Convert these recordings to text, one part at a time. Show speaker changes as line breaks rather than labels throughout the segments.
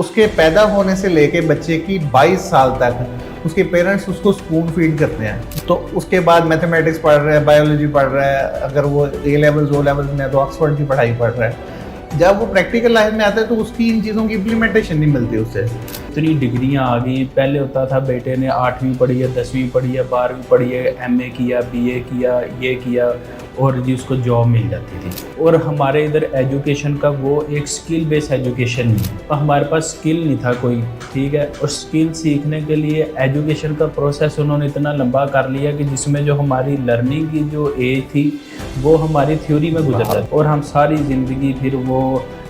उसके पैदा होने से लेके बच्चे की 22 साल तक उसके पेरेंट्स उसको स्पून फीड करते हैं। तो उसके बाद मैथमेटिक्स पढ़ रहा है, बायोलॉजी पढ़ रहा है, अगर वो ए लेवल्स ओ लेवल्स में है तो ऑक्सफोर्ड की पढ़ाई पढ़ रहा है। जब वो प्रैक्टिकल लाइफ में आता है तो उसकी इन चीज़ों की इम्प्लीमेंटेशन नहीं मिलती उससे।
इतनी डिग्रियां आ गई। पहले होता था बेटे ने 8वीं पढ़ी है, 10वीं पढ़ी है, 12वीं पढ़ी है, एमए किया, बीए किया, ये किया और जी उसको जॉब मिल जाती थी। और हमारे इधर एजुकेशन का वो एक स्किल बेस्ड एजुकेशन नहीं है, तो हमारे पास स्किल नहीं था कोई, ठीक है। और स्किल सीखने के लिए एजुकेशन का प्रोसेस उन्होंने इतना लंबा कर लिया कि जिसमें जो हमारी लर्निंग की जो एज थी वो हमारी थ्योरी में गुजर जाती और हम सारी ज़िंदगी फिर वो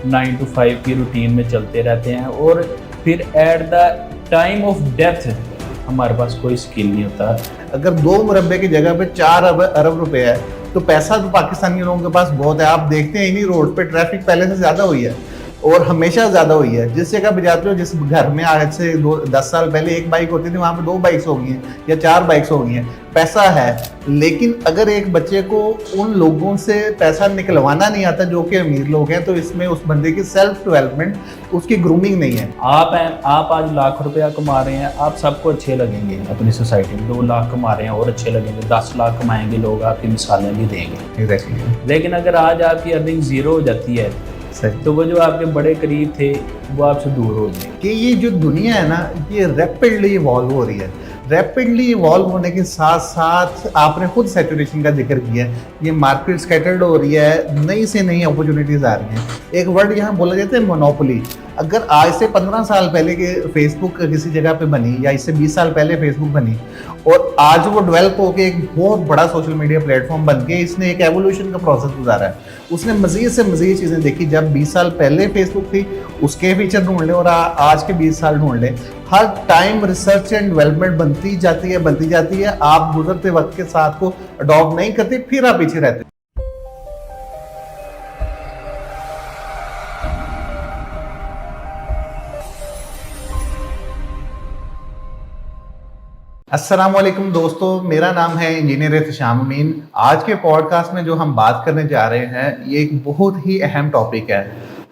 9 to 5 की रूटीन में चलते रहते हैं। और फिर at the time of death हमारे पास कोई स्किल नहीं होता।
अगर 2 मुरब्बे की जगह पे 4 अरब रुपए है तो पैसा तो पाकिस्तानी लोगों के पास बहुत है। आप देखते हैं इन्हीं रोड पे ट्रैफिक पहले से ज़्यादा हुई है और हमेशा ज़्यादा हुई है। जिस जगह पे जाते हो, जिस घर में आज से 10 साल पहले 1 बाइक होती थी वहाँ पे 2 बाइक्स हो गई हैं या 4 बाइक्स हो गई हैं। पैसा है, लेकिन अगर एक बच्चे को उन लोगों से पैसा निकलवाना नहीं आता जो कि अमीर लोग हैं, तो इसमें उस बंदे की सेल्फ डेवलपमेंट, उसकी ग्रूमिंग नहीं है।
आप आज लाख रुपया कमा रहे हैं, आप सबको अच्छे लगेंगे अपनी सोसाइटी में। 2 लाख कमा रहे हैं और अच्छे लगेंगे, 10 लाख कमाएंगे लोग, आपकी मिसालें भी देंगे।
एग्जैक्टली।
लेकिन अगर आज आपकी अर्निंग ज़ीरो हो जाती है
सही।
तो वो जो आपके बड़े करीब थे वो आपसे दूर हो जाएंगे।
कि ये जो दुनिया है ना, ये रैपिडली इवॉल्व हो रही है। रैपिडली इवॉल्व होने के साथ साथ आपने खुद सैचुरेशन का जिक्र किया है, ये मार्केट स्कैटर्ड हो रही है, नई से नई अपॉर्चुनिटीज़ आ रही हैं। एक वर्ड यहाँ बोला जाता है मोनोपोली। अगर आज से 15 साल पहले के फेसबुक किसी जगह पे बनी या इससे 20 साल पहले फेसबुक बनी और आज वो डेवलप होकर एक बहुत बड़ा सोशल मीडिया प्लेटफॉर्म बन के इसने एक एवोल्यूशन का प्रोसेस गुजारा है। उसने मज़ीद से मज़ीद चीज़ें देखी। जब 20 साल पहले फेसबुक थी उसके फीचर ढूंढ लें और आज के 20 साल ढूंढ लें, हर टाइम रिसर्च एंड डेवलपमेंट बनती जाती है। आप गुजरते वक्त के साथ को अडॉप्ट नहीं करते, फिर आप पीछे रहते। अस्सलाम वालेकुम दोस्तों, मेरा नाम है इंजीनियर एहतशाम अमीन। आज के पॉडकास्ट में जो हम बात करने जा रहे हैं ये एक बहुत ही अहम टॉपिक है।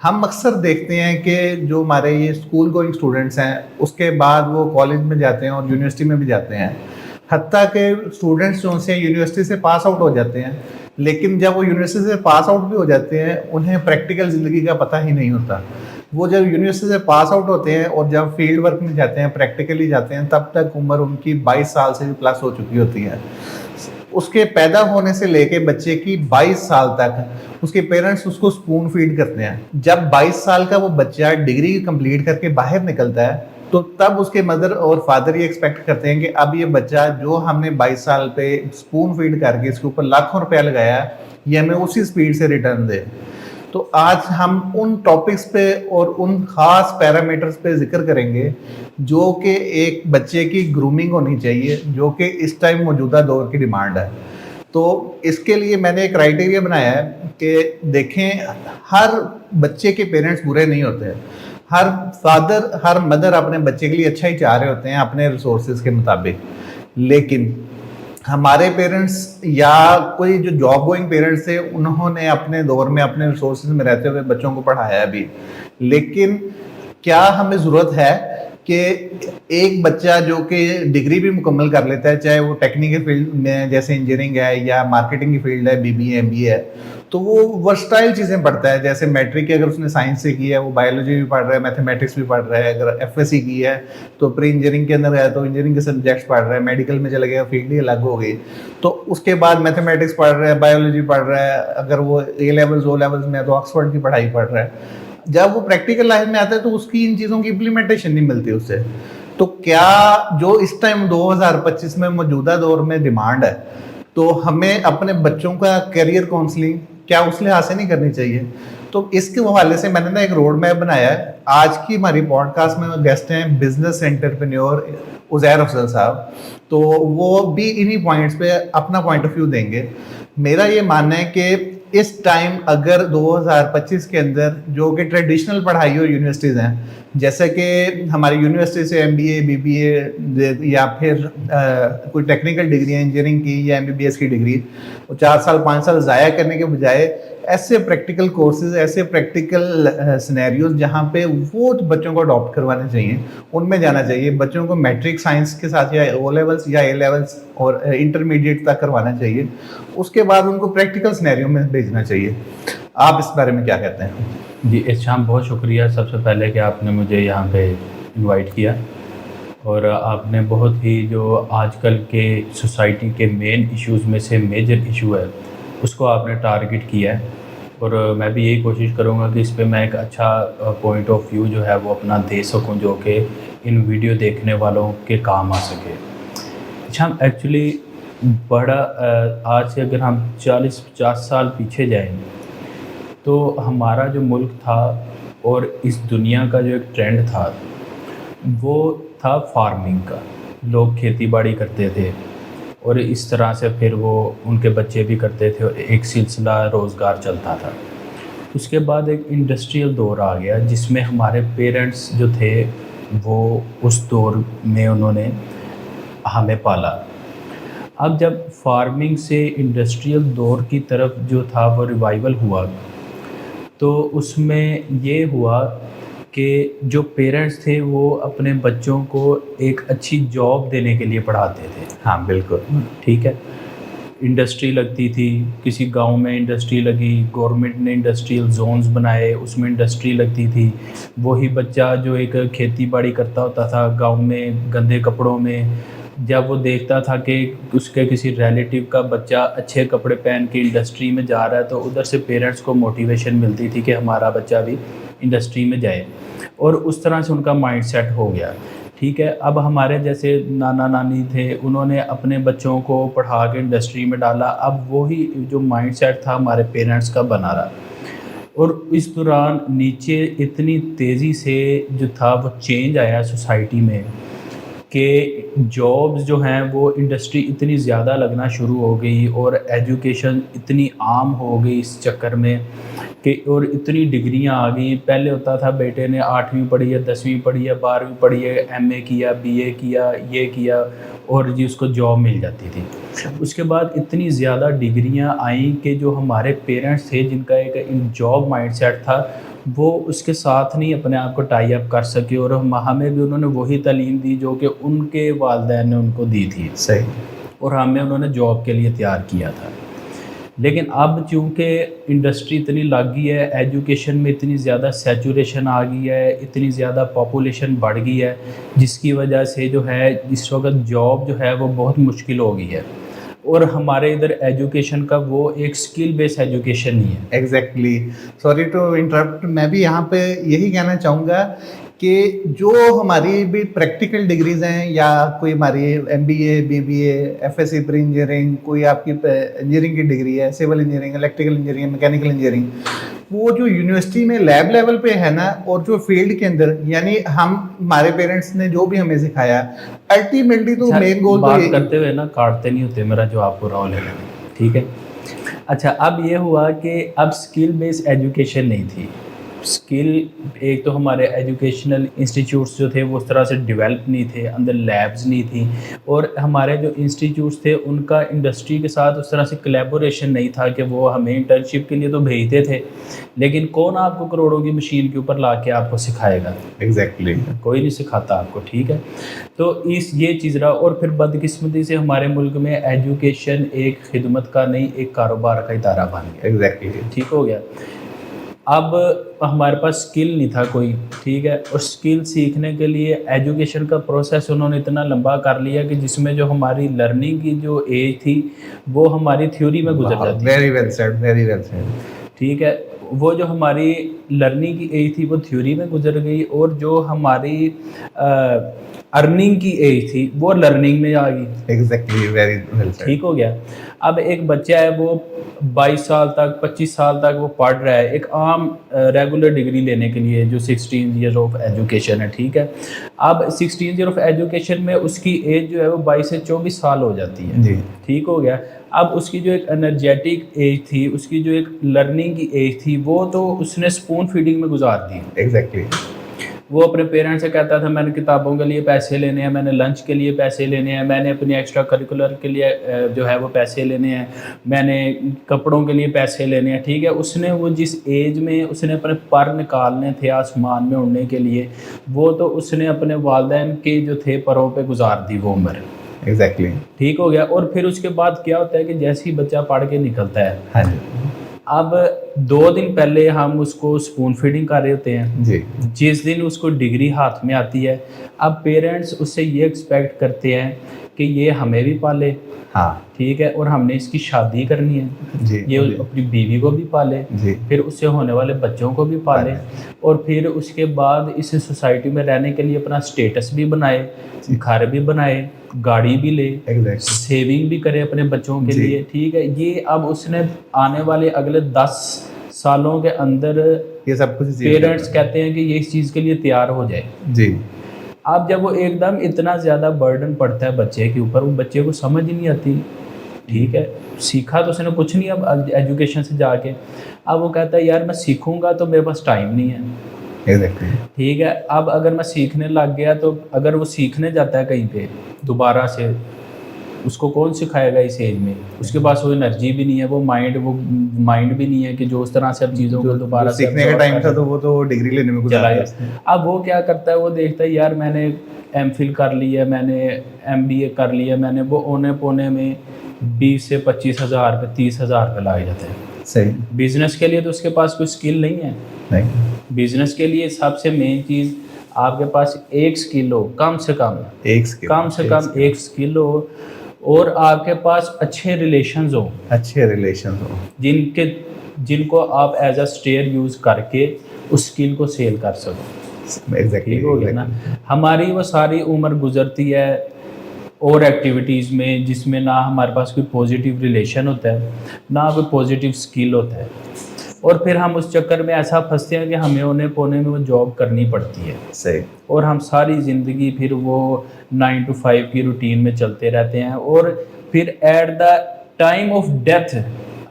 हम अक्सर देखते हैं कि जो हमारे ये स्कूल गोइंग स्टूडेंट्स हैं उसके बाद वो कॉलेज में जाते हैं और यूनिवर्सिटी में भी जाते हैं। हत्ता के स्टूडेंट्स जो से यूनिवर्सिटी से पास आउट हो जाते हैं, लेकिन जब वो यूनिवर्सिटी से पास आउट भी हो जाते हैं उन्हें प्रैक्टिकल ज़िंदगी का पता ही नहीं होता। वो जब यूनिवर्सिटी से पास आउट होते हैं और जब फील्ड वर्क में जाते हैं, प्रैक्टिकली जाते हैं, तब तक उम्र उनकी 22 साल से भी प्लस हो चुकी होती है। उसके पैदा होने से लेके बच्चे की 22 साल तक उसके पेरेंट्स उसको स्पून फीड करते हैं। जब 22 साल का वो बच्चा डिग्री कंप्लीट करके बाहर निकलता है तो तब उसके मदर और फादर ये एक्सपेक्ट करते हैं कि अब ये बच्चा जो हमने 22 साल पे स्पून फीड करके इसके ऊपर लाखों रुपया लगाया, ये हमें उसी स्पीड से रिटर्न दे। तो आज हम उन टॉपिक्स पे और उन खास पैरामीटर्स पे जिक्र करेंगे जो कि एक बच्चे की ग्रूमिंग होनी चाहिए, जो कि इस टाइम मौजूदा दौर की डिमांड है। तो इसके लिए मैंने एक क्राइटेरिया बनाया है कि देखें, हर बच्चे के पेरेंट्स बुरे नहीं होते हैं। हर फादर, हर मदर अपने बच्चे के लिए अच्छा ही चाह रहे होते हैं अपने रिसोर्सेज के मुताबिक। लेकिन हमारे पेरेंट्स या कोई जो जॉब गोइंग पेरेंट्स थे उन्होंने अपने दौर में अपने रिसोर्सेज में रहते हुए बच्चों को पढ़ाया भी। लेकिन क्या हमें ज़रूरत है कि एक बच्चा जो कि डिग्री भी मुकम्मल कर लेता है, चाहे वो टेक्निकल फील्ड में जैसे इंजीनियरिंग है या मार्केटिंग की फील्ड है, बीबीए एमबीए है, तो वो वर्सटाइल चीज़ें पढ़ता है। जैसे मैट्रिक की अगर उसने साइंस से की है वो बायोलॉजी भी पढ़ रहा है, मैथमेटिक्स भी पढ़ रहा है। अगर एफएससी की है तो प्री इंजीनियरिंग के अंदर है तो इंजीनियरिंग के सब्जेक्ट्स पढ़ रहा है। मेडिकल में चला गया, फील्ड ही अलग हो गई, तो उसके बाद मैथमेटिक्स पढ़ रहा है, बायोलॉजी पढ़ रहा है। अगर वो ए लेवल्स ओ लेवल्स में है तो ऑक्सफोर्ड की पढ़ाई पढ़ रहा है। जब वो प्रैक्टिकल लाइफ में आता है तो उसकी इन चीज़ों की इम्प्लीमेंटेशन नहीं मिलती उससे। तो क्या जो इस टाइम 2025 में मौजूदा दौर में डिमांड है, तो हमें अपने बच्चों का करियर काउंसलिंग क्या उस लिहाज से नहीं करनी चाहिए? तो इसके हवाले से मैंने ना एक रोड मैप बनाया है। आज की हमारी पॉडकास्ट में गेस्ट हैं बिजनेस एंटरप्रेन्योर उज़ैर अफजल साहब, तो वो भी इन्हीं पॉइंट्स पे अपना पॉइंट ऑफ व्यू देंगे। मेरा ये मानना है कि इस टाइम अगर 2025 के अंदर जो कि ट्रेडिशनल पढ़ाई और यूनिवर्सिटीज़ हैं, जैसे कि हमारी यूनिवर्सिटी से एमबीए बीबीए या फिर कोई टेक्निकल डिग्री इंजीनियरिंग की या एमबीबीएस की डिग्री 4 साल 5 साल ज़ाया करने के बजाय ऐसे प्रैक्टिकल कोर्सेज, ऐसे प्रैक्टिकल सिनेरियोज जहाँ पे वो बच्चों को अडॉप्ट करवाने चाहिए, उनमें जाना चाहिए। बच्चों को मैट्रिक साइंस के साथ या ओ लेवल्स या ए लेवल्स और इंटरमीडिएट तक करवाना चाहिए, उसके बाद उनको प्रैक्टिकल सिनेरियो में भेजना चाहिए। आप इस बारे में क्या कहते हैं?
जी इरशाम, बहुत शुक्रिया सबसे पहले कि आपने मुझे यहाँ पे इनवाइट किया, और आपने बहुत ही जो आजकल के सोसाइटी के मेन इश्यूज़ में से मेजर इशू है उसको आपने टारगेट किया है, और मैं भी यही कोशिश करूँगा कि इस पे मैं एक अच्छा पॉइंट ऑफ व्यू जो है वो अपना दे सकूँ, जो कि इन वीडियो देखने वालों के काम आ सके। अच्छा, हम एक्चुअली बड़ा आज से अगर हम 40-50 साल पीछे जाएँ तो हमारा जो मुल्क था और इस दुनिया का जो एक ट्रेंड था वो था फार्मिंग का। लोग खेती बाड़ी करते थे और इस तरह से फिर वो उनके बच्चे भी करते थे और एक सिलसिला रोज़गार चलता था। उसके बाद एक इंडस्ट्रियल दौर आ गया जिसमें हमारे पेरेंट्स जो थे वो उस दौर में उन्होंने हमें पाला। अब जब फार्मिंग से इंडस्ट्रियल दौर की तरफ जो था वो रिवाइवल हुआ, तो उसमें ये हुआ कि जो पेरेंट्स थे वो अपने बच्चों को एक अच्छी जॉब देने के लिए पढ़ाते थे।
हाँ बिल्कुल,
ठीक है, इंडस्ट्री लगती थी, किसी गांव में इंडस्ट्री लगी, गवर्नमेंट ने इंडस्ट्रियल जोन्स बनाए, उसमें इंडस्ट्री लगती थी। वही बच्चा जो एक खेती बाड़ी करता होता था गांव में गंदे कपड़ों में, जब वो देखता था कि उसके किसी रिलेटिव का बच्चा अच्छे कपड़े पहन के इंडस्ट्री में जा रहा है, तो उधर से पेरेंट्स को मोटिवेशन मिलती थी कि हमारा बच्चा भी इंडस्ट्री में जाए, और उस तरह से उनका माइंड सेट हो गया। ठीक है, अब हमारे जैसे नाना नानी थे, उन्होंने अपने बच्चों को पढ़ा के इंडस्ट्री में डाला। अब वही जो माइंड सेट था हमारे पेरेंट्स का बना रहा, और इस दौरान नीचे इतनी तेज़ी से जो था वो चेंज आया सोसाइटी में कि जॉब्स जो हैं वो इंडस्ट्री इतनी ज़्यादा लगना शुरू हो गई, और एजुकेशन इतनी आम हो गई इस चक्कर में कि और इतनी डिग्रियां आ गई। पहले होता था बेटे ने 8वीं पढ़ी है, 10वीं पढ़ी है, 12वीं पढ़ी है, एमए किया, बीए किया, ये किया, और जी उसको जॉब मिल जाती थी। उसके बाद इतनी ज़्यादा डिग्रियां आई कि जो हमारे पेरेंट्स थे जिनका एक जॉब माइंडसेट था वो उसके साथ नहीं अपने आप को टाई अप कर सके, और हमें भी उन्होंने वही तालीम दी जो कि उनके वालिदैन ने उनको दी थी।
सही।
और हमें उन्होंने जॉब के लिए तैयार किया था। लेकिन अब चूँकि इंडस्ट्री इतनी लग गई है, एजुकेशन में इतनी ज़्यादा सैचुरेशन आ गई है, इतनी ज़्यादा पॉपुलेशन बढ़ गई है, जिसकी वजह से जो है इस वक्त जॉब जो है वो बहुत मुश्किल हो गई है। और हमारे इधर एजुकेशन का वो एक स्किल बेस्ड एजुकेशन नहीं है।
एग्जैक्टली, सॉरी टू इंटरप्ट, मैं भी यहाँ पे यही कहना चाहूँगा कि जो हमारी भी प्रैक्टिकल डिग्रीज हैं या कोई हमारी MBA, BBA, FSC pre engineering, कोई आपकी इंजीनियरिंग की डिग्री है, civil engineering, electrical engineering, mechanical engineering, वो जो यूनिवर्सिटी में लैब लेवल पे है ना, और जो फील्ड के अंदर, यानी हम हमारे पेरेंट्स ने जो भी हमें सिखाया, अल्टीमेटली तो मेन गोल
बात करते हुए ना काटते नहीं होते, मेरा जवाब पूरा हो लेना, ठीक है। अच्छा, अब ये हुआ कि अब स्किल बेस्ड एजुकेशन नहीं थी। स्किल, एक तो हमारे एजुकेशनल इंस्टीट्यूट्स जो थे वो उस तरह से डेवलप नहीं थे, अंदर लैब्स नहीं थी, और हमारे जो इंस्टीट्यूट्स थे उनका इंडस्ट्री के साथ उस तरह से कोलैबोरेशन नहीं था कि वो हमें इंटर्नशिप के लिए तो भेजते थे, लेकिन कौन आपको करोड़ों की मशीन के ऊपर ला के आपको सिखाएगा?
एग्जैक्टली,
कोई नहीं सिखाता आपको, ठीक है। तो ये चीज़ रहा, और फिर बदकिस्मती से हमारे मुल्क में एजुकेशन एक खिदमत का नहीं, एक कारोबार का इदारा बन गया।
एग्जैक्टली,
ठीक हो गया। अब हमारे पास स्किल नहीं था कोई, ठीक है, और स्किल सीखने के लिए एजुकेशन का प्रोसेस उन्होंने इतना लंबा कर लिया कि जिसमें जो हमारी लर्निंग की जो एज थी वो हमारी थ्योरी में गुजर जाती।
Very well said, very well said.
ठीक है, वो जो हमारी लर्निंग की एज थी वो थ्योरी में गुजर गई, और जो हमारी अर्निंग की एज थी वो लर्निंग में आ गई।
Exactly, very well said.
ठीक हो गया। अब एक बच्चा है वो 22 साल तक, 25 साल तक वो पढ़ रहा है एक आम रेगुलर डिग्री लेने के लिए जो 16 ईयर ऑफ एजुकेशन है, ठीक है। अब 16 ईयर ऑफ एजुकेशन में उसकी एज जो है वो 22 से 24 साल हो जाती है
जी।
ठीक हो गया। अब उसकी जो एक एनर्जेटिक एज थी, उसकी जो एक लर्निंग की एज थी, वो तो उसने स्पून फीडिंग में गुजार दी।
एग्जैक्टली।
वो अपने पेरेंट्स से कहता था मैंने किताबों के लिए पैसे लेने हैं, मैंने लंच के लिए पैसे लेने हैं, मैंने अपनी एक्स्ट्रा करिकुलर के लिए जो है वो पैसे लेने हैं, मैंने कपड़ों के लिए पैसे लेने हैं, ठीक है। उसने वो जिस एज में उसने अपने पर निकालने थे आसमान में उड़ने के लिए, वो तो उसने अपने वालिदैन के जो थे परों पे गुजार दी वो उम्र।
एग्जैक्टली।
ठीक हो गया। और फिर उसके बाद क्या होता है कि जैसे ही बच्चा पढ़ के निकलता है,
हाँ जी।
अब 2 दिन पहले हम उसको स्पून फीडिंग कर रहे होते हैं
जी।
जिस दिन उसको डिग्री हाथ में आती है, अब पेरेंट्स उससे ये एक्सपेक्ट करते हैं कि ये हमें भी पाले,
हाँ
ठीक है, और हमने इसकी शादी करनी है,
जी।
ये अपनी बीवी को भी पाले,
जी।
फिर उससे होने वाले बच्चों को भी पाले, और फिर उसके बाद इस सोसाइटी में रहने के लिए अपना स्टेटस भी बनाए, घर भी बनाए, गाड़ी भी ले,
एग्जैक्टली।
सेविंग भी करे अपने बच्चों के लिए, ठीक है। ये अब उसने आने वाले अगले 10 सालों के अंदर
ये सब कुछ
पेरेंट्स कहते हैं कि ये इस चीज़ के लिए तैयार हो जाए।
जी।
अब जब वो एकदम इतना ज़्यादा बर्डन पड़ता है बच्चे के ऊपर, वो बच्चे को समझ ही नहीं आती, ठीक है। सीखा तो उसने कुछ नहीं अब एजुकेशन से जाके, अब वो कहता है यार मैं सीखूंगा तो मेरे पास टाइम नहीं है,
एग्जैक्टली।
ठीक है। अब अगर मैं सीखने लग गया तो अगर वो सीखने जाता है कहीं पे दोबारा से, उसको कौन सिखाएगा इस एज में? उसके पास वो एनर्जी भी नहीं है, वो माइंड भी नहीं है कि जो उस तरह से अब चीज़ों को दोबारा से
सीखने का टाइम था तो वो तो डिग्री लेने में गुजार दिया उसने।
अब वो क्या करता है, वो देखता है यार मैंने एमफिल कर ली है, मैंने एमबीए कर लिया, मैंने वो ओने पोने में 20 से 25 हज़ार रुपये 30 हज़ार रुपये लाए जाते हैं।
सही।
बिजनेस के लिए तो उसके पास कोई स्किल नहीं है।
नहीं।
बिजनेस के लिए सबसे मेन चीज़ आपके पास एक स्किल हो, कम से कम एक स्किल हो, और आपके पास अच्छे रिलेशंस हो, जिनको आप एज अ स्टेयर यूज़ करके उस स्किल को सेल कर सको।
एग्जैक्टली
हो गया ना। हमारी वो सारी उम्र गुजरती है और एक्टिविटीज़ में जिसमें ना हमारे पास कोई पॉजिटिव रिलेशन होता है, ना कोई पॉजिटिव स्किल होता है, और फिर हम उस चक्कर में ऐसा फंसते हैं कि हमें होने पोने में वो जॉब करनी पड़ती है।
सही।
और हम सारी ज़िंदगी फिर वो 9 to 5 की रूटीन में चलते रहते हैं, और फिर at the time of death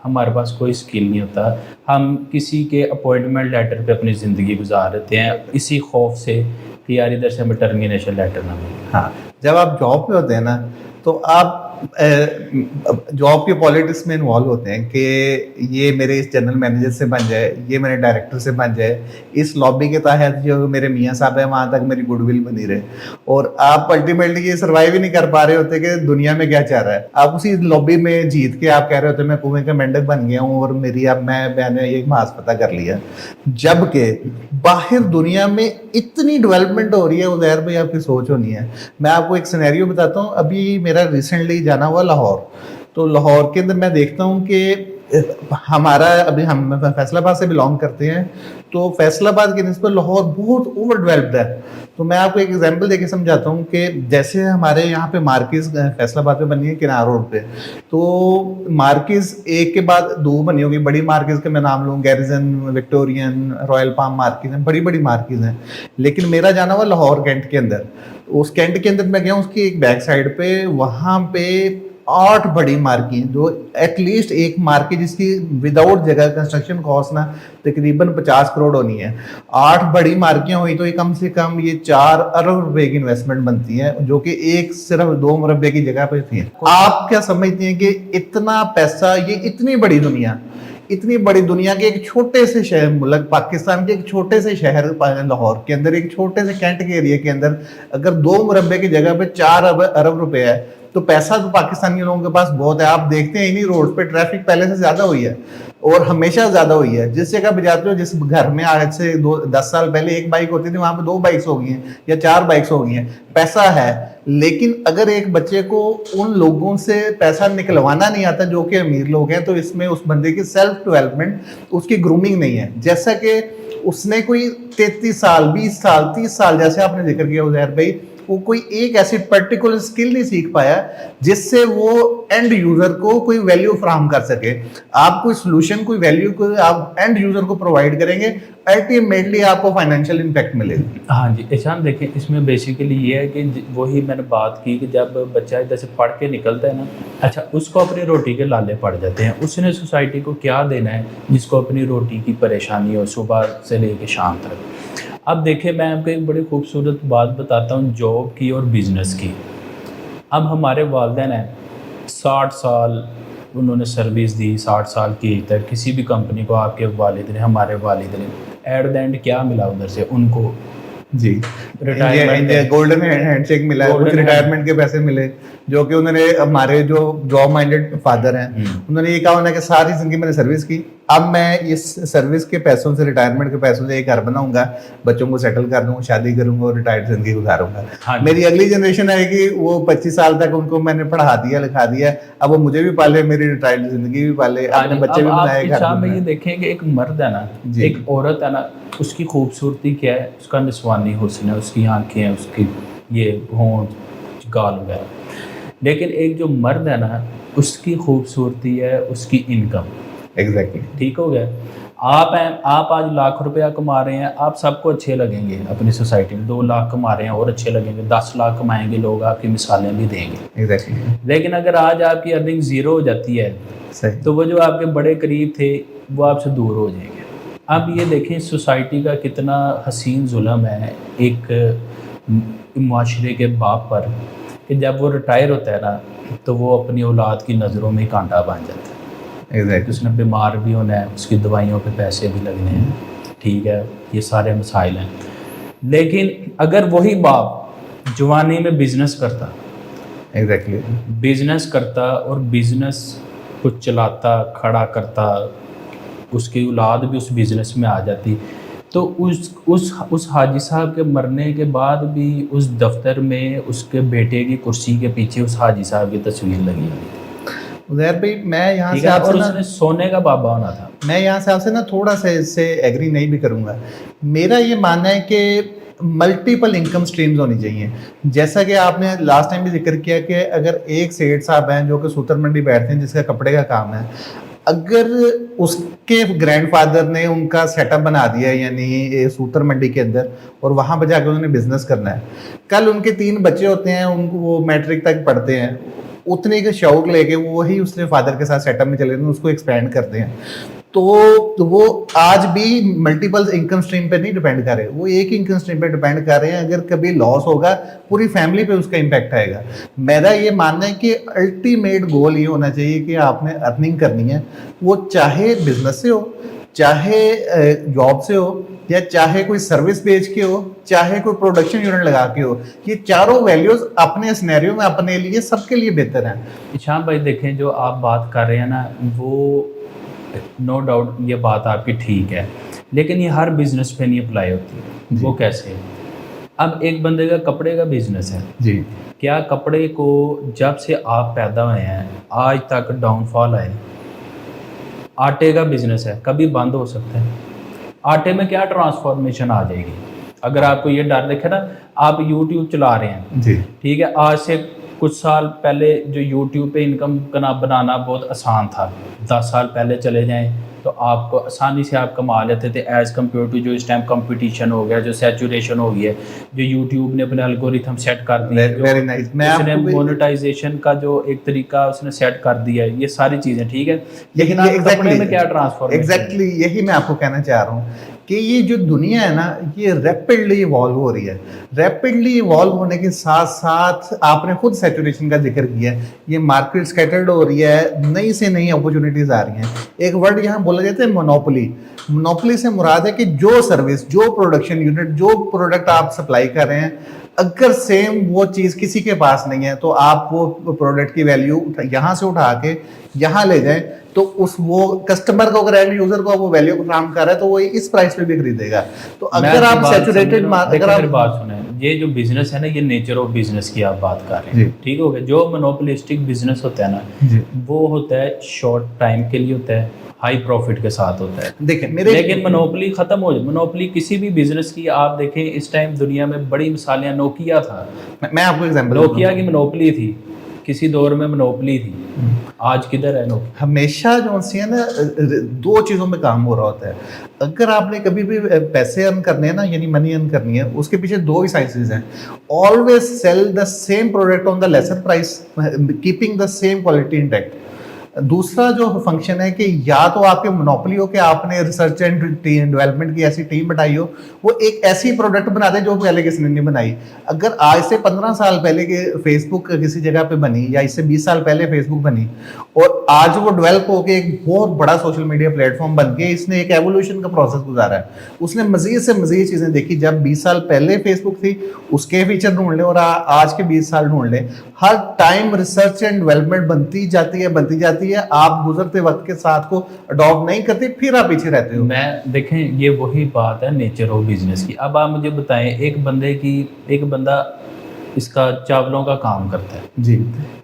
हमारे पास कोई स्किल नहीं होता। हम किसी के अपॉइंटमेंट लेटर पे अपनी ज़िंदगी गुजार देते हैं इसी खौफ से कि यार इधर से हमें टर्मिनेशन लेटर ना मिले।
हाँ, जब आप जॉब पे होते हैं ना तो आप जॉब के पॉलिटिक्स में इन्वॉल्व होते हैं कि ये मेरे इस जनरल मैनेजर से बन जाए, ये मेरे डायरेक्टर से बन जाए, इस लॉबी के तहत जो मेरे मियाँ साहब है वहाँ तक मेरी गुडविल बनी रहे, और आप अल्टीमेटली ये सर्वाइव ही नहीं कर पा रहे होते कि दुनिया में क्या चल रहा है। आप उसी लॉबी में जीत के आप कह रहे होते मैं कुएं का मेंढक बन गया हूँ और मेरी अब मैंने एक मास पता कर लिया, जबकि बाहर दुनिया में इतनी डेवलपमेंट हो रही है। उज़ैर भाई आपकी सोच होनी है। मैं आपको एक सिनेरियो बताता हूँ। अभी मेरा रिसेंटली जाना हुआ लाहौर, तो लाहौर के अंदर मैं देखता हूँ कि हमारा अभी हम फैसलाबाद से बिलोंग करते हैं, तो फैसलाबाद की निस्बत लाहौर बहुत ओवर डेवलप्ड है। तो मैं आपको एक एग्जांपल देके समझाता हूँ कि जैसे हमारे यहाँ पे मार्किज फैसलाबाद में बनी है किनार रोड पे, तो मार्किज एक के बाद 2 बनी होगी। बड़ी मार्किज के मैं नाम लूँ, गैरिजन, विक्टोरियन, रॉयल पाम मार्किज हैं, बड़ी बड़ी मार्किज हैं। लेकिन मेरा जाना हुआ लाहौर कैंट के अंदर, उस कैंट के अंदर मैं गया उसकी एक बैक साइड पे, वहाँ पे 8 बड़ी मार्केट, जो एटलीस्ट एक मार्केट जिसकी विदाउट जगह कंस्ट्रक्शन कॉस्ट ना तकरीबन 50 करोड़ होनी है, 8 बड़ी मार्केट हुई तो ये कम से कम ये 4 अरब रुपए की इन्वेस्टमेंट बनती है, जो कि एक सिर्फ 2 मुरब्बे की जगह पे थी। आप क्या समझते हैं कि इतना पैसा, ये इतनी बड़ी दुनिया के एक छोटे से शहर, मुल्क पाकिस्तान के एक छोटे से शहर लाहौर के अंदर, एक छोटे से कैंट के एरिया के अंदर अगर 2 मुरब्बे की जगह पे 4 अरब रुपए है, तो पैसा तो पाकिस्तानी लोगों के पास बहुत है। आप देखते हैं इन्हीं रोड पे ट्रैफिक पहले से ज्यादा हुई है और हमेशा ज्यादा हुई है। जिस जगह पे जाते हो, जिस घर में आज से 10 साल पहले 1 बाइक होती थी, वहां पे 2 बाइक्स हो गई हैं या 4 बाइक्स हो गई हैं। पैसा है, लेकिन अगर एक बच्चे को उन लोगों से पैसा निकलवाना नहीं आता जो कि अमीर लोग हैं, तो इसमें उस बंदे की सेल्फ डेवलपमेंट, उसकी ग्रूमिंग नहीं है। जैसा कि उसने कोई 33 साल 20 साल 30 साल, जैसे आपने जिक्र किया उज़ैर भाई, वो कोई एक ऐसी पर्टिकुलर स्किल नहीं सीख पाया जिससे वो एंड यूजर को कोई वैल्यू फ्राहम कर सके। आप कोई सोल्यूशन, कोई वैल्यू को आप एंड यूजर को प्रोवाइड करेंगे, अल्टीमेटली आपको फाइनेंशियल इंपैक्ट मिलेगा।
हाँ जी ईशान, देखिए इसमें बेसिकली ये है कि वही मैंने बात की कि जब बच्चा इधर से पढ़ के निकलता है ना, अच्छा उसको अपनी रोटी के लाले पड़ जाते हैं। उसने सोसाइटी को क्या देना है जिसको अपनी रोटी की परेशानी हो सुबह से लेकर शाम तक। अब देखिए मैं आपको एक बड़ी खूबसूरत बात बताता हूँ जॉब की और बिज़नेस की। अब हमारे वालिदैन हैं 60 साल उन्होंने सर्विस दी, 60 साल की एज तक किसी भी कंपनी को आपके वालिद ने, हमारे वालिद ने, एट द एंड क्या मिला उधर से उनको?
जी,
रिटायरमेंट,
गोल्डन हैंडशेक मिला है, कुछ
गोल्डन
रिटायरमेंट के पैसे मिले, जो कि उन्होंने, हमारे जो जॉब माइंडेड फादर हैं उन्होंने ये कहा उन्होंने कि सारी जिंदगी मैंने सर्विस की, अब मैं इस सर्विस के पैसों से, रिटायरमेंट के पैसों से एक घर बनाऊंगा, बच्चों को सेटल कर दूंगा, शादी करूंगा और रिटायर्ड जिंदगी गुजारूंगा।
हाँ जी।
मेरी अगली जनरेशन आएगी, वो 25 साल तक उनको मैंने पढ़ा दिया, लिखा दिया, अब वो मुझे भी पाले, मेरी रिटायर्ड जिंदगी भी पाले, अपने बच्चे भी
अब
बनाए,
आप
घर
शाम में
बनाए।
ये देखें कि एक मर्द है ना,
जी।
एक औरत है ना, उसकी खूबसूरती क्या है? उसका निस्वानी हुस्न है, उसकी आंखें हैं, उसकी ये होंठ, गाल वगैरह। लेकिन एक जो मर्द है ना, उसकी खूबसूरती है उसकी इनकम।
एग्जैक्टली।
ठीक हो गया। आप हैं, आप आज लाख रुपया कमा रहे हैं, आप सबको अच्छे लगेंगे अपनी सोसाइटी में। 2 लाख कमा रहे हैं और अच्छे लगेंगे, 10 लाख कमाएंगे लोग, आपकी मिसालें भी देंगे।
एग्जैक्टली।
लेकिन अगर आज आपकी अर्निंग ज़ीरो हो जाती है
सही।
तो वो जो आपके बड़े करीब थे वो आपसे दूर हो जाएंगे। अब ये देखें सोसाइटी का कितना हसीन जुल्म है एक माशरे के बाप पर, कि जब वो रिटायर होता है ना तो वो अपनी औलाद की नज़रों में कांटा बन जाता है।
एग्जैक्टली।
उसने बीमार भी होना है, उसकी दवाइयों पे पैसे भी लगने हैं, ठीक है, ये सारे मसाइल हैं। लेकिन अगर वही बाप जवानी में बिजनेस करता,
एग्जैक्टली।
बिजनेस करता और बिजनेस को चलाता, खड़ा करता, उसकी औलाद भी उस बिजनेस में आ जाती, तो उस हाजी साहब के मरने के बाद भी उस दफ्तर में उसके बेटे की कुर्सी के पीछे उस हाजी साहब की तस्वीर लगी हुई थी।
उदैर भाई, मैं यहाँ
ठीक
से
है,
आपसे
और
ना,
उसने सोने का बाबा होना था।
मैं यहाँ से आपसे ना थोड़ा सा इससे एग्री नहीं भी करूँगा। मेरा ये मानना है कि मल्टीपल इनकम स्ट्रीम्स होनी चाहिए। जैसा कि आपने लास्ट टाइम भी जिक्र किया कि अगर एक सेठ साहब हैं जो कि सूतर मंडी बैठते हैं, जिसका कपड़े का काम है, अगर उसके ग्रैंडफादर ने उनका सेटअप बना दिया है, यानी सूतर मंडी के अंदर, और वहाँ पर जाकर उन्होंने बिजनेस करना है, कल उनके 3 बच्चे होते हैं, उनको वो मैट्रिक तक पढ़ते हैं, उतने के शौक लेके वो वही उसने फादर के साथ सेटअप में चले गए, उसको एक्सपेंड करते हैं, तो वो आज भी मल्टीपल इनकम स्ट्रीम पे नहीं डिपेंड कर रहे, वो एक इनकम स्ट्रीम पे डिपेंड कर रहे हैं। अगर कभी लॉस होगा पूरी फैमिली पे उसका इम्पैक्ट आएगा। मेरा ये मानना है कि अल्टीमेट गोल ये होना चाहिए कि आपने अर्निंग करनी है, वो चाहे बिजनेस से हो, चाहे जॉब से हो, या चाहे कोई सर्विस बेच के हो, चाहे कोई प्रोडक्शन यूनिट लगा के हो। ये चारों वैल्यूज अपने सिनेरियो में अपने लिए, सबके लिए बेहतर हैं।
शाम भाई देखें, जो आप बात कर रहे हैं ना, वो नो डाउट ये बात आपकी ठीक है, लेकिन ये हर बिजनेस पे नहीं अप्लाई होती। वो कैसे? अब एक बंदे का कपड़े का बिजनेस है
जी।
क्या कपड़े को जब से आप पैदा हुए हैं आज तक डाउनफॉल आए? आटे का बिजनेस है, कभी बंद हो सकता है। आटे में क्या ट्रांसफॉर्मेशन आ जाएगी? अगर आपको ये डर देखे ना, आप YouTube चला रहे हैं
जी।
ठीक है, आज से कुछ साल पहले जो YouTube पे इनकम बनाना बहुत आसान था। 10 साल पहले चले जाएं तो आपको आसानी से आप कमा लेते थे, एज़ कम्पेयर टू जो इस टाइम कंपटीशन हो गया, जो सैचुरेशन हो गया, जो YouTube ने अपने एल्गोरिथम सेट कर दिए,
वेरी नाइस। मैं
उसने
आपको
मोनेटाइजेशन का जो एक तरीका उसने सेट कर दिया है, ये सारी चीज़ें ठीक है, लेकिन
ये
आप कपड़े में क्या ट्रांसफॉर्मेशन?
एग्जैक्टली यही मैं आपको कहना चाह रहा हूँ कि ये जो दुनिया है ना, ये रैपिडली इवॉल्व हो रही है। रैपिडली इवॉल्व होने के साथ साथ आपने खुद सैचुरेशन का जिक्र किया है, ये मार्केट स्कैटर्ड हो रही है, नई से नई अपॉर्चुनिटीज आ रही हैं। एक वर्ड यहाँ बोला जाता है मोनोपोली। मोनोपोली से मुराद है कि जो सर्विस, जो प्रोडक्शन यूनिट, जो प्रोडक्ट आप सप्लाई कर रहे हैं, अगर सेम वो चीज़ किसी के पास नहीं है तो आप वो प्रोडक्ट की वैल्यू यहाँ से उठा के यहाँ ले जाएं, तो उस वो कस्टमर को, अगर एंड यूजर को वो वैल्यू काम कर रहा है तो वो इस प्राइस पे भी खरीदेगा। तो अगर आप सैचुरेटेड, अगर आप
बात सुने, ये जो बिजनेस है ना, ये नेचर ऑफ बिजनेस की आप बात कर रहे हैं, ठीक हो गया। जो मोनोपोलिस्टिक बिजनेस होता है ना, वो होता है शॉर्ट टाइम के लिए होता है, हाई प्रॉफिट के साथ होता है।
देखें
लेकिन मोनोपोली खत्म हो जाए, मोनोपोली किसी भी बिजनेस की आप देखें, इस टाइम दुनिया में बड़ी मिसालें, नोकिया था, मैं
आपको एग्जांपल,
नोकिया की मोनोपोली थी, किसी दौर में मोनोपोली थी, आज किधर है नोकिया?
हमेशा जो है ना, 2 चीज़ों में काम हो रहा होता है। अगर आपने कभी भी पैसे अर्न करने हैं ना, यानी मनी अर्न करनी है, उसके पीछे 2 ही साइंसेस हैं। Always sell the same product on the lesser price, keeping the same quality intact. दूसरा जो फंक्शन है कि या तो आपके मोनोपोली हो कि आपने रिसर्च एंड डेवलपमेंट की ऐसी टीम बनाई हो, वो एक ऐसी प्रोडक्ट बना दे जो पहले किसी ने नहीं बनाई। अगर आज से 15 साल पहले के फेसबुक किसी जगह पे बनी, या इससे 20 साल पहले फेसबुक बनी, और आज वो डेवलप होकर एक बहुत बड़ा सोशल मीडिया प्लेटफॉर्म बन के इसने एक एवोल्यूशन का प्रोसेस गुजारा है। उसने मजीद से मजीद चीज़ें देखी। जब 20 साल पहले फेसबुक थी उसके फीचर ढूंढ ले, और आज के 20 साल ढूंढ ले, हर टाइम रिसर्च एंड डेवलपमेंट बनती जाती है। आप गुजरते वक्त के साथ को अडॉप्ट नहीं करते, फिर आप पीछे रहते हो।
मैं देखें, ये वही बात है नेचर ऑफ बिजनेस की। अब आप मुझे बताएं, एक बंदा इसका चावलों का काम करता है
जी,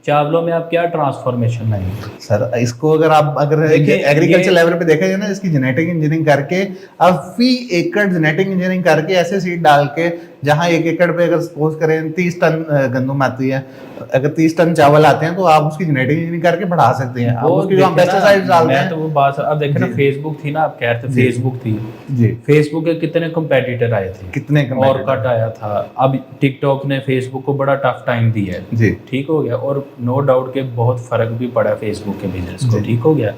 चावलों में आप क्या ट्रांसफॉर्मेशन लाएंगे?
सर इसको अगर एग्रीकल्चर लेवल पे देखा जाए ना, इसकी जेनेटिक इंजीनियरिंग करके, अब फी एकड़ जेनेटिक इंजीनियरिंग करके ऐसे सीड डाल के, जहाँ 1 एकड़ पे अगर सपोज करें 30 टन गंदम आती है, अगर 30 टन चावल आते हैं तो आप उसकी जेनेटिक इंजीनियरिंग करके बढ़ा सकते हैं। आप उसकी जो हम पेस्टिसाइड डालते हैं,
तो वो बात अब देखें ना, फेसबुक थी ना, आप कह रहे थे फेसबुक थी
जी,
फेसबुक के कितने कंपेटिटर आए थे,
कितने
और कट आया था। अब टिकटॉक ने फेसबुक को बड़ा टफ टाइम दिया है
जी,
ठीक हो गया, और नो डाउट के बहुत फर्क भी पड़ा फेसबुक के बिजनेस को, ठीक हो गया।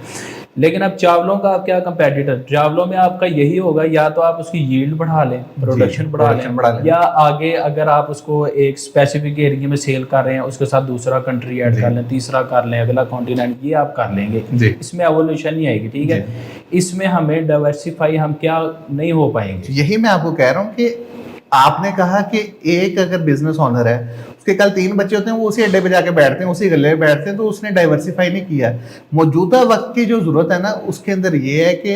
लेकिन अब चावलों का आप क्या कंपेटिटर, चावलों में आपका यही होगा, या तो आप उसकी यील्ड बढ़ा लें, प्रोडक्शन बढ़ा लें, या आगे अगर आप उसको एक स्पेसिफिक एरिया में सेल कर रहे हैं, उसके साथ दूसरा कंट्री ऐड कर लें, तीसरा कर लें, अगला कॉन्टिनेंट, ये आप कर लेंगे, इसमें एवोल्यूशन नहीं आएगी, ठीक है। इसमें हमें डाइवर्सिफाई हम क्या नहीं हो पाएंगे।
यही मैं आपको कह रहा हूँ कि आपने कहा कि एक अगर बिजनेस ओनर है, उसके कल 3 बच्चे होते हैं, वो उसी अड्डे पे जाके बैठते हैं, उसी गले पे बैठते हैं, तो उसने डाइवर्सिफाई नहीं किया। मौजूदा वक्त की जो जरूरत है ना, उसके अंदर ये है कि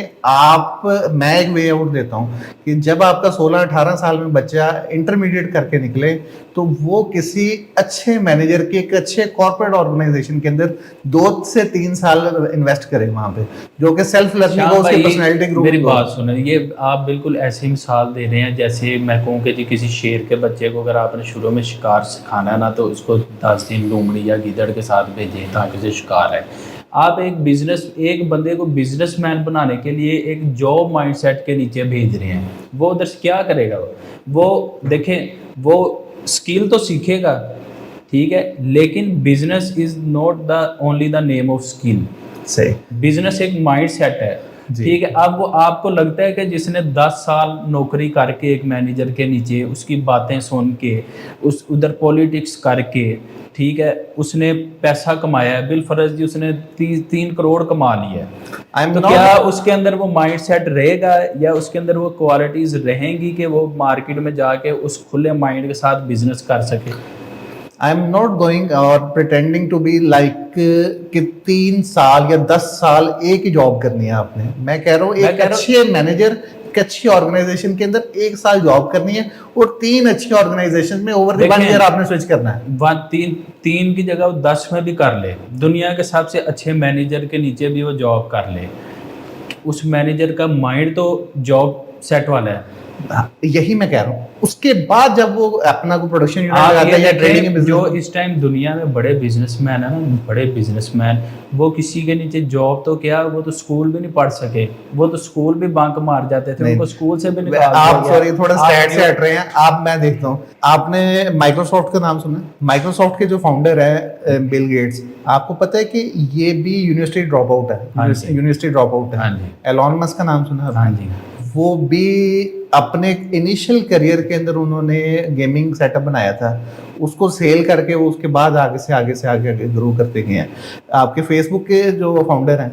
मैं एक वे आउट देता हूँ कि जब आपका 16-18 साल में बच्चा इंटरमीडिएट करके निकले, तो वो किसी अच्छे मैनेजर के एक अच्छे कॉर्पोरेट ऑर्गेनाइजेशन के अंदर 2 से 3 साल इन्वेस्ट करे वहां पे, जो कि सेल्फ लर्निंग हो, उसकी पर्सनैलिटी ग्रो।
मेरी बात सुनो, ये आप बिल्कुल ऐसी मिसाल दे रहे हैं जैसे मैं कहूँ कि जी किसी शेर के बच्चे को अगर आपने शुरू में शिकार सिखाना है ना, तो उसको 10 दिन लोमड़ी या गिदड़ के साथ भेजें ताकि उसे शिकार है। आप एक बंदे को बिजनेसमैन बनाने के लिए एक जॉब माइंडसेट के नीचे भेज रहे हैं, वो उधर क्या करेगा? वो देखें, वो स्किल तो सीखेगा, ठीक है, लेकिन business is not the only the name of skill.
सही,
बिजनेस एक माइंडसेट है, ठीक है। अब वो आपको लगता है कि जिसने 10 साल नौकरी करके एक मैनेजर के नीचे उसकी बातें सुन के उधर पॉलिटिक्स करके, ठीक है, उसने पैसा कमाया है, बिलफर्ज जी उसने 3 करोड़ कमा लिया है, तो क्या उसके अंदर वो माइंडसेट रहेगा, या उसके अंदर वो क्वालिटीज रहेंगी कि वो मार्केट में जाके उस खुले माइंड के साथ बिजनेस कर सके?
आई एम नॉट गोइंग और प्रिटेंडिंग टू बी लाइक कि 3 साल या 10 साल एक ही जॉब करनी है आपने। मैं कह रहा हूँ एक अच्छे मैनेजर, एक अच्छी ऑर्गेनाइजेशन के अंदर 1 साल जॉब करनी है, और 3 अच्छी ऑर्गेनाइजेशन में ओवर द 1 ईयर आपने स्विच करना है।
3 की जगह वो 10 में भी कर ले, दुनिया के सबसे अच्छे मैनेजर के नीचे भी वो जॉब कर ले, उस मैनेजर का माइंड तो जॉब सेट वाला है।
यही मैं कह रहा हूँ। उसके बाद जब वो अपना को प्रोडक्शन यूनिट लगाता है या ट्रेडिंग के बिजनेस,
जो इस टाइम दुनिया में बड़े बिजनेसमैन है ना, बड़े बिजनेसमैन, वो किसी के नीचे जॉब तो क्या, वो तो स्कूल भी नहीं पढ़ सके, वो तो स्कूल भी बंक मार जाते थे, उनको स्कूल से भी निकाल दिया।
आप सॉरी थोड़ा स्टैट से हट रहे हैं आप। मैं देखता हूँ, आपने माइक्रोसॉफ्ट का नाम सुना? माइक्रोसॉफ्ट के जो फाउंडर है बिल गेट्स, आपको पता है कि ये भी यूनिवर्सिटी ड्रॉप आउट है, यूनिवर्सिटी ड्रॉप आउट है। एलॉन मस्क का नाम सुना?
हाँ जी।
वो भी अपने इनिशियल करियर के अंदर उन्होंने गेमिंग सेटअप बनाया था, उसको सेल करके वो उसके बाद आगे से ग्रो करते गए हैं। आपके फेसबुक के जो फाउंडर हैं,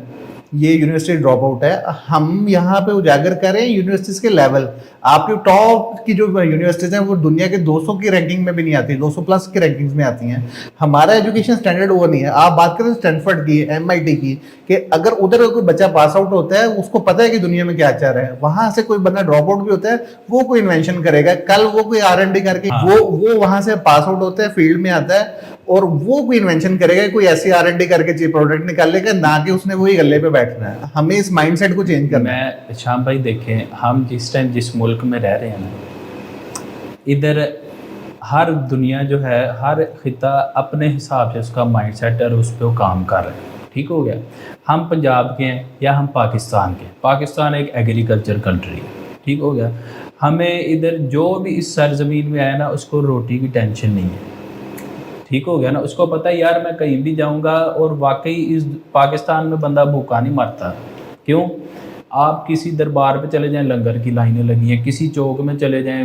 ये यूनिवर्सिटी ड्रॉप आउट है। हम यहाँ पे उजागर करें यूनिवर्सिटीज़ के लेवल। आपकी टॉप की जो यूनिवर्सिटीज़ हैं वो दुनिया के 200 की रैंकिंग में भी नहीं आती, 200 प्लस की रैंकिंग्स में आती हैं। हमारा एजुकेशन स्टैंडर्ड वो नहीं है। आप बात करें स्टैनफोर्ड की, MIT की, कि अगर उधर कोई बच्चा पास आउट होता है उसको पता है कि दुनिया में क्या चल रहा है, वहाँ से कोई बंदा ड्रॉप आउट भी होता है, वो कोई इन्वेंशन करेगा, कल वो कोई R&D करके वो वहाँ से पास आउट होता है, फील्ड में आता है, और वो कोई इन्वेंशन करेगा, कोई ऐसी R&D करके प्रोडक्ट निकालेगा, ना कि उसने वही गले पे बैठना है। हमें इस माइंडसेट को चेंज करना है।
मैं श्याम भाई देखें, हम जिस टाइम जिस मुल्क में रह रहे हैं ना, इधर हर दुनिया जो है, हर खिता अपने हिसाब से उसका माइंडसेट और उस पर काम कर रहे हैं, ठीक हो गया। हम पंजाब के हैं या हम पाकिस्तान के, पाकिस्तान एक एग्रीकल्चर कंट्री है, ठीक हो गया। हमें इधर जो भी इस सरजमीन में आया ना, उसको रोटी की टेंशन नहीं है, ठीक हो गया ना, उसको पता है यार मैं कहीं भी जाऊंगा और वाकई इस पाकिस्तान में बंदा भूखा नहीं मरता। क्यों? आप किसी दरबार पे चले जाएं, लंगर की लाइनें लगी हैं, किसी चौक में चले जाएं,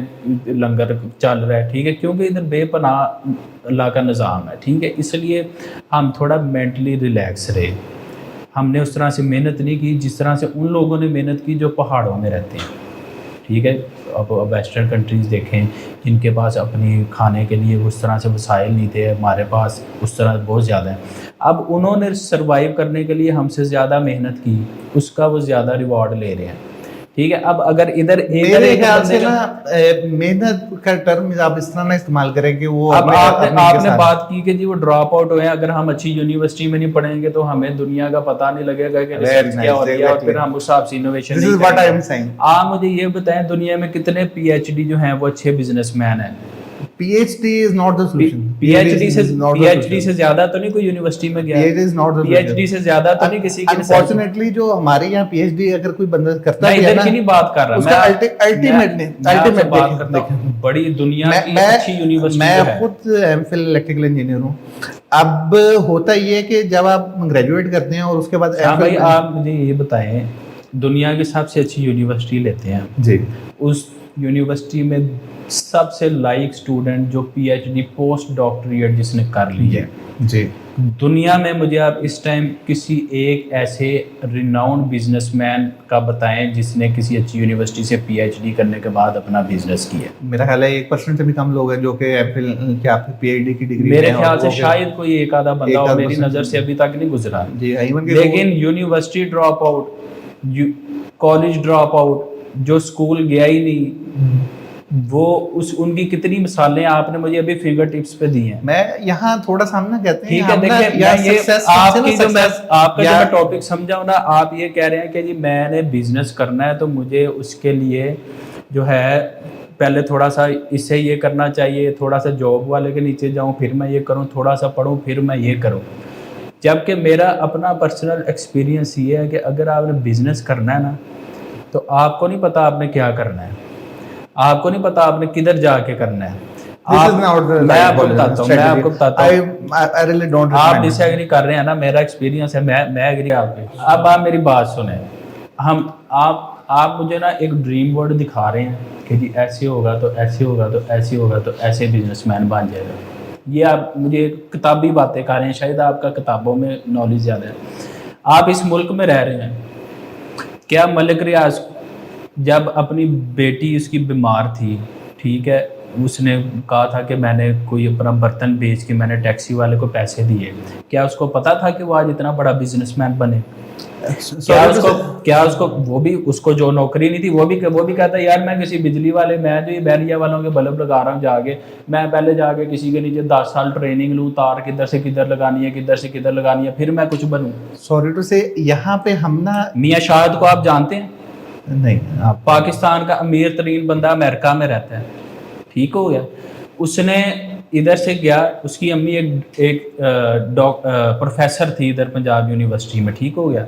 लंगर चल रहा है, ठीक है, क्योंकि इधर बेपनाह अल्लाह का निज़ाम है, ठीक है। इसलिए हम थोड़ा मेंटली रिलैक्स रहे। हमने उस तरह से मेहनत नहीं की जिस तरह से उन लोगों ने मेहनत की जो पहाड़ों में रहते हैं, ठीक है। अब वेस्टर्न कंट्रीज़ देखें जिनके पास अपनी खाने के लिए उस तरह से वसाइल नहीं थे, हमारे पास उस तरह बहुत ज़्यादा है। अब उन्होंने सर्वाइव करने के लिए हमसे ज़्यादा मेहनत की, उसका वो ज़्यादा रिवॉर्ड ले रहे हैं, ठीक है। अब अगर इधर
मेरे ख्याल से ना मेहनत का टर्म आप इस तरह ना इस्तेमाल करें कि वो
अब आपने बात की कि जी वो ड्रॉप आउट हुए, अगर हम अच्छी यूनिवर्सिटी में नहीं पढ़ेंगे तो हमें दुनिया का पता नहीं लगेगा कि रिसर्च क्या होती है, और फिर हम उस हिसाब से इनोवेशन नहीं करेंगे। आप मुझे ये बताएं दुनिया में कितने पीएचडी जो हैं वो अच्छे बिजनेसमैन हैं?
PhD is not the solution.
PhD से ज्यादा तो नहीं कोई यूनिवर्सिटी में गया, PhD से ज्यादा तो नहीं किसी की।
अनफॉर्चुनेटली जो हमारे यहाँ PhD अगर कोई बंदा करता है,
इधर की नहीं बात कर रहा
अल्टीमेट
बात करता हूँ बड़ी दुनिया की अच्छी यूनिवर्सिटी।
मैं खुद एमफिल इलेक्ट्रिकल इंजीनियर हूँ। अब होता ये है कि जब आप ग्रेजुएट करते हैं और उसके बाद
भाई आप मुझे ये बताएं, दुनिया की सबसे अच्छी यूनिवर्सिटी लेते हैं
जी,
उस यूनिवर्सिटी में सबसे लाइक स्टूडेंट जो PhD पोस्ट डॉक्टरेट जिसने कर ली है
जी,
दुनिया में, मुझे आप इस टाइम किसी एक ऐसे रिनाउंड बिजनेसमैन का बताएं जिसने किसी अच्छी यूनिवर्सिटी से PhD करने के बाद अपना बिजनेस किया।
मेरा ख्याल है 1% से भी कम लोग हैं जो कि एमफिल के आपकी PhD की डिग्री,
मेरे ख्याल से शायद कोई एक आधा बंदा हो, मेरी नज़र से अभी तक नहीं गुजरा
जी।
लेकिन university drop out, college drop out, जो स्कूल गया ही नहीं, वो उनकी कितनी मिसालें आपने मुझे अभी फिंगर टिप्स पे दी हैं।
मैं यहाँ थोड़ा सामना कहते हैं,
ठीक है, देखिए आपकी जो मैं आपका जो मैं टॉपिक समझाऊँ ना, आप ये कह रहे हैं कि जी मैंने बिजनेस करना है तो मुझे उसके लिए जो है पहले थोड़ा सा इससे ये करना चाहिए, थोड़ा सा जॉब वाले के नीचे जाऊँ फिर मैं ये करूँ, थोड़ा सा पढ़ूँ फिर मैं ये करूँ। जबकि मेरा अपना पर्सनल एक्सपीरियंस ये है कि अगर आपने बिजनेस करना है ना तो आपको नहीं पता आपने क्या करना है, आपको नहीं पता आपने किधर जाके करना है। मैं आपको बताता हूँ, आप डिसएग्री कर रहे हैं ना, मेरा एक्सपीरियंस है, मैं एग्री आपके। अब आप मेरी बात सुने, आप मुझे ना एक ड्रीम वर्ल्ड दिखा रहे हैं कि जी ऐसे होगा तो ऐसे होगा तो ऐसे होगा तो ऐसे बिजनेसमैन बन जाएगा। ये आप मुझे किताबी बातें कर रहे हैं, शायद आपका किताबों में नॉलेज ज़्यादा है। आप इस मुल्क में रह रहे हैं, क्या मलिक रियाज जब अपनी बेटी उसकी बीमार थी, ठीक है, उसने कहा था कि मैंने कोई अपना बर्तन बेच के मैंने टैक्सी वाले को पैसे दिए, क्या उसको पता था कि वो आज इतना बड़ा बिजनेसमैन बने? क्या उसको वो भी, उसको जो नौकरी नहीं थी वो भी कहता यार मैं किसी बिजली वाले, मैं जो ये बैरिया वालों के बल्ब लगा रहा हूँ जाके, मैं पहले जाके किसी के नीचे 10 साल ट्रेनिंग लूँ, तार किधर से किधर लगानी है, किधर से किधर लगानी है, फिर मैं कुछ बनूँ।
सॉरी टू से यहाँ पे हम ना
मियाँ शाहिद को आप जानते हैं?
नहीं, आप
पाकिस्तान का अमीर तरीन बंदा अमेरिका में रहता है, ठीक हो गया। उसने इधर से गया, उसकी अम्मी एक प्रोफेसर थी इधर पंजाब यूनिवर्सिटी में, ठीक हो गया।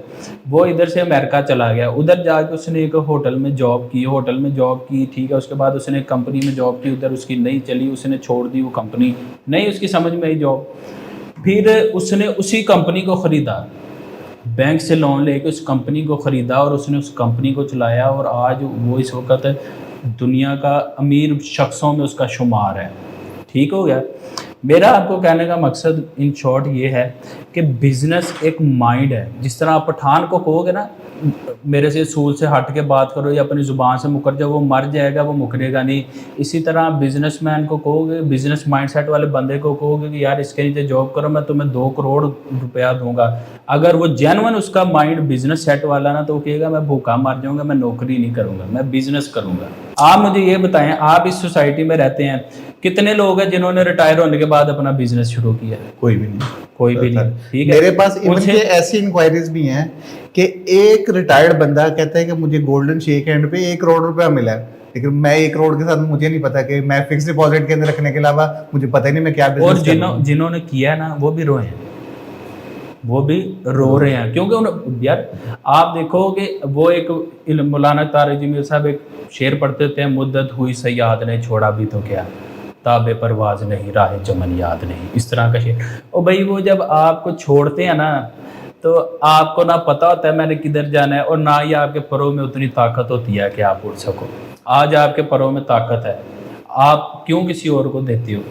वो इधर से अमेरिका चला गया, उधर जाके उसने एक होटल में जॉब की, ठीक है। उसके बाद उसने एक कंपनी में जॉब की, उधर उसकी नहीं चली, उसने छोड़ दी वो कंपनी, नहीं उसकी समझ में आई जॉब। फिर उसने उसी कंपनी को ख़रीदा, बैंक से लोन लेके उस कंपनी को ख़रीदा और उसने उस कंपनी को चलाया, और आज वो इस वक्त दुनिया का अमीर शख्सों में उसका शुमार है, ठीक हो गया। मेरा आपको कहने का मकसद इन शॉर्ट ये है कि बिज़नेस एक माइंड है। जिस तरह आप पठान को कहोगे ना मेरे से सूल से हट के बात करो या अपनी ज़ुबान से मुकर जाओ, वो मर जाएगा, वो मुकरेगा नहीं। इसी तरह बिजनेसमैन को कहोगे, बिजनेस माइंडसेट वाले बंदे को कहोगे कि यार इसके नीचे जॉब करो, मैं तुम्हें 2 करोड़ रुपया दूंगा, अगर वो जेन्युइन उसका माइंड बिजनेस सेट वाला ना, तो वो कहेगा मैं भूखा मर जाऊंगा, मैं नौकरी नहीं करूंगा, मैं बिजनेस करूंगा। आप मुझे ये बताएं, आप इस सोसाइटी में रहते हैं, कितने लोग हैं जिन्होंने रिटायर होने के बाद अपना बिजनेस शुरू किया?
कोई भी नहीं,
कोई भी नहीं, ठीक है।
मेरे पास इवन के ऐसी इंक्वायरीज भी हैं कि एक रिटायर्ड बंदा कहता है कि मुझे गोल्डन शेक हैंड पे 1 करोड़ रुपया मिला है, लेकिन मैं 1 करोड़ के साथ मुझे नहीं पता कि मैं फिक्स डिपॉजिट के अंदर रखने के अलावा मुझे पता ही नहीं मैं क्या बिजनेस।
और जिन्होंने किया ना वो भी रोए हैं, वो भी रो रहे हैं, क्योंकि यार आप देखो कि वो एक मौलाना तारिक जमील साहब एक शेर पढ़ते थे, मुद्दत हुई सयाद ने छोड़ा भी तो क्या, ताबे परवाज नहीं, राह चमन याद नहीं, इस तरह का शेर। और भाई वो जब आपको छोड़ते हैं ना, तो आपको ना पता होता है मैंने किधर जाना है, और ना ही आपके परों में उतनी ताकत होती है कि आप उड़ सको। आज आपके परों में ताकत है, आप क्यों किसी और को देते हो?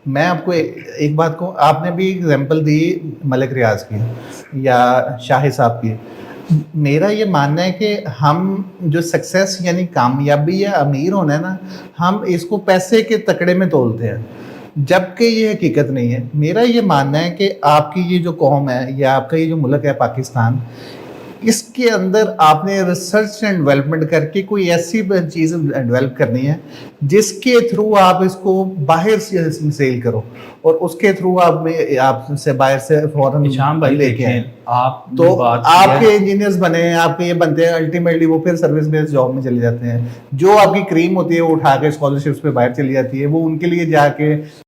मैं आपको एक बात को, आपने भी एग्जांपल दी मलिक रियाज की या शाहिद साहब की। मेरा ये मानना है कि हम जो सक्सेस यानी कामयाबी या अमीर होना है ना, हम इसको पैसे के तकड़े में तोलते हैं, जबकि ये हकीकत नहीं है। मेरा ये मानना है कि आपकी ये जो कौम है या आपका ये जो मुल्क है पाकिस्तान, इसके अंदर आपने रिसर्च एंड डेवलपमेंट करके कोई ऐसी चीज़ डेवलप करनी है जिसके थ्रू आप इसको बाहर से सेल करो, और उसके थ्रू आप से बाहर से फौरन
निशान भाई
लेके आए।
देखें, आप
तो
बात
आपके इंजीनियर्स बने हैं, आपके ये बनते हैं, अल्टीमेटली वो फिर सर्विस बेस्ड जॉब में चले जाते हैं। जो आपकी क्रीम होती है वो उठा के स्कॉलरशिप्स पे बाहर चली जाती है, वो उनके लिए जाके